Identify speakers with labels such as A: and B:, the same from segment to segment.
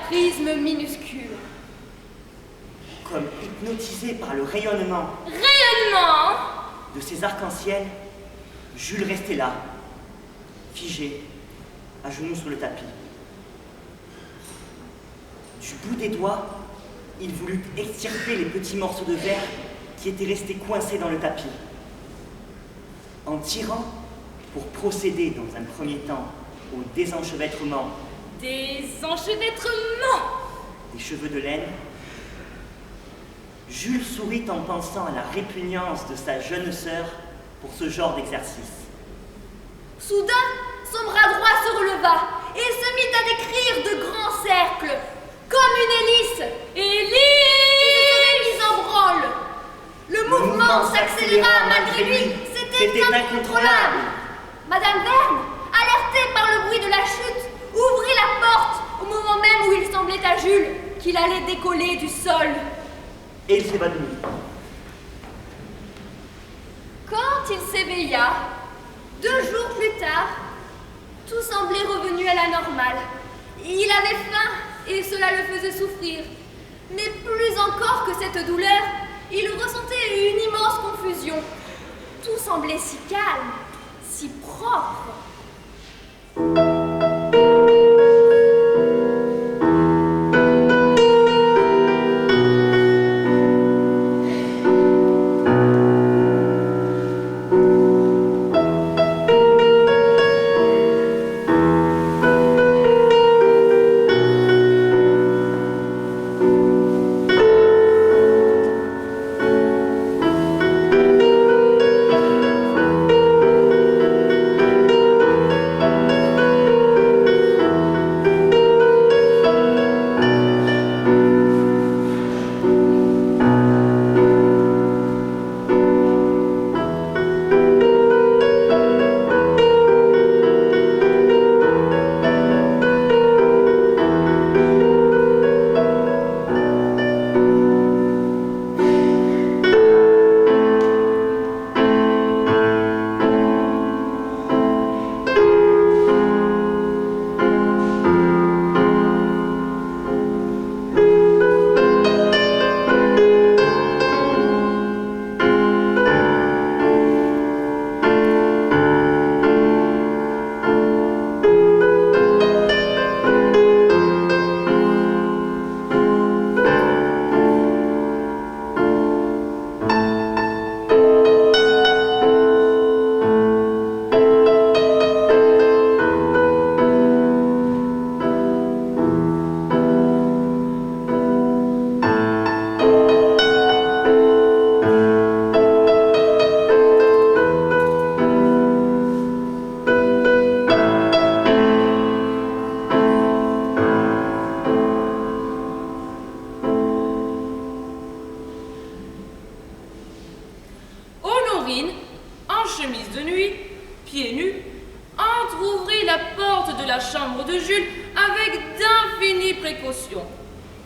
A: prisme minuscule.
B: Comme hypnotisé par le rayonnement
A: Rayonnement!
B: de ces arcs-en-ciel, Jules restait là, figé, à genoux sur le tapis. Du bout des doigts, il voulut extirper les petits morceaux de verre qui étaient restés coincés dans le tapis. En tirant, pour procéder dans un premier temps au désenchevêtrement
A: Des enchevêtrements!
B: des cheveux de laine, Jules sourit en pensant à la répugnance de sa jeune sœur pour ce genre d'exercice.
A: Soudain, son bras droit se releva et se mit à décrire de grands cercles, comme une hélice. Hélice! Qui se serait mise en branle. Le mouvement s'accéléra malgré lui. C'était incontrôlable. Madame Verne, alertée par le bruit de la chute, ouvrit la porte au moment même où il semblait à Jules qu'il allait décoller du sol.
B: Et il s'évanouit.
A: Quand il s'éveilla, 2 jours plus tard, tout semblait revenu à la normale. Il avait faim et cela le faisait souffrir. Mais plus encore que cette douleur, il ressentait une immense confusion. Tout semblait si calme, si propre.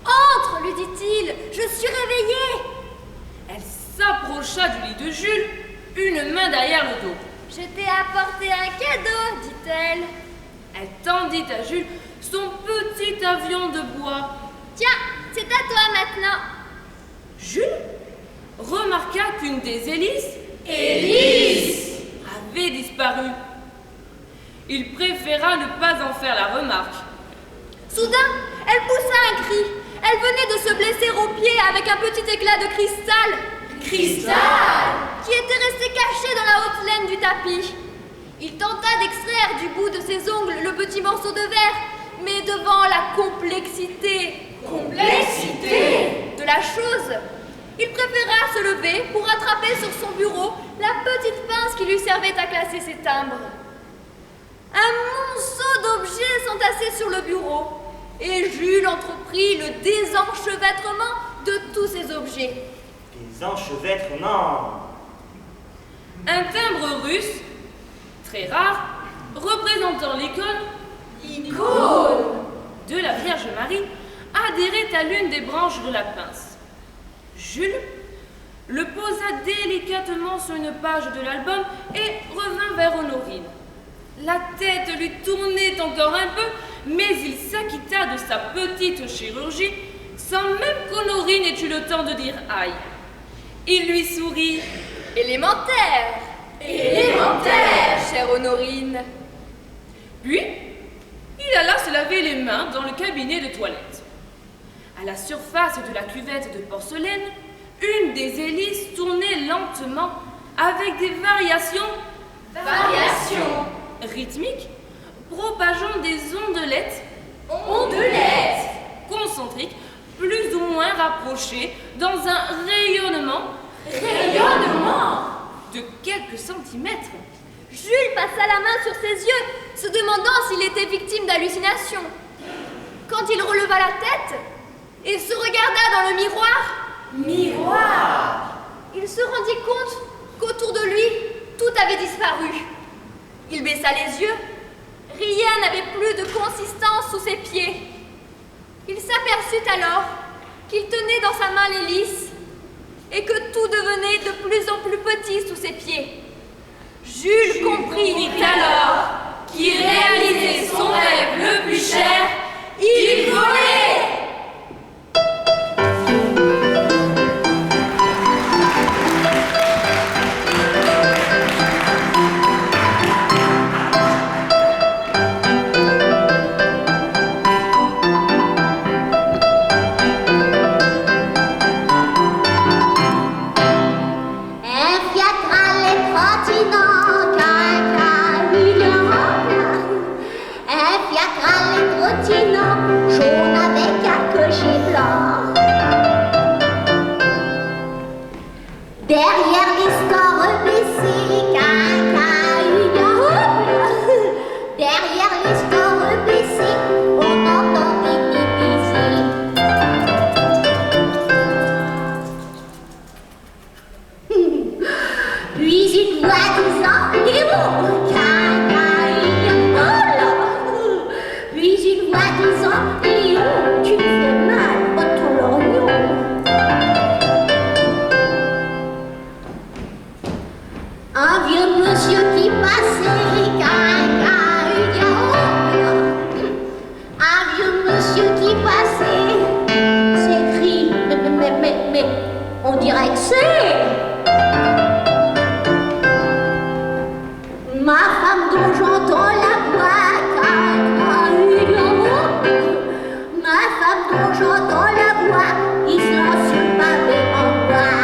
A: Entre, lui dit-il, je suis réveillée.
C: Elle s'approcha du lit de Jules, une main derrière le dos.
A: Je t'ai apporté un cadeau, dit-elle.
C: Elle tendit à Jules son petit avion de bois.
A: Tiens, c'est à toi maintenant.
C: Jules remarqua qu'une des hélices, avait disparu. Il préféra ne pas en faire la remarque.
A: Soudain, elle poussa un cri. Elle venait de se blesser au pied avec un petit éclat de cristal.
C: Cristal!
A: Qui était resté caché dans la haute laine du tapis. Il tenta d'extraire du bout de ses ongles le petit morceau de verre, mais devant la complexité de la chose, il préféra se lever pour attraper sur son bureau la petite pince qui lui servait à classer ses timbres. Un monceau d'objets s'entassait sur le bureau, et Jules entreprit le désenchevêtrement de tous ces objets.
B: Désenchevêtrement!
C: Un timbre russe, très rare, représentant l'icône de la Vierge Marie, adhérait à l'une des branches de la pince. Jules le posa délicatement sur une page de l'album et revint vers Honorine. La tête lui tournait encore un peu, mais il s'acquitta de sa petite chirurgie sans même qu'Honorine ait eu le temps de dire aïe. Il lui sourit.
A: Élémentaire. Élémentaire, chère Honorine.
C: Puis, il alla se laver les mains dans le cabinet de toilette. À la surface de la cuvette de porcelaine, une des hélices tournait lentement avec des variations rythmiques, propageant des ondelettes concentriques plus ou moins rapprochées dans un rayonnement de quelques centimètres.
A: Jules passa la main sur ses yeux, se demandant s'il était victime d'hallucinations. Quand il releva la tête, il se regarda dans le miroir. Il se rendit compte qu'autour de lui, tout avait disparu. Il baissa les yeux. Rien n'avait plus de consistance sous ses pieds. Il s'aperçut alors qu'il tenait dans sa main l'hélice et que tout devenait de plus en plus petit sous ses pieds. Jules comprit alors qu'il réalisait son rêve le plus cher. Il volait!
D: Jaune avec quelques gilets blancs. Derrière les stores baissés, derrière les stores baissés, on entend des bêtises. Puis une voix disant, il est bon, puis une voix disant, Léon, tu me fais mal, oh ton lorgnon. Un vieux monsieur qui passait, un vieux monsieur qui passait, s'écrie, mais, on dirait que c'est ma femme dont j'entends la voix, ma femme dont j'entends la voix, il se lance sur le pavé en bois.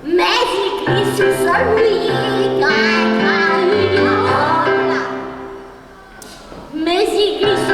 D: Mais il glisse sous le sol mouillé, mais il glisse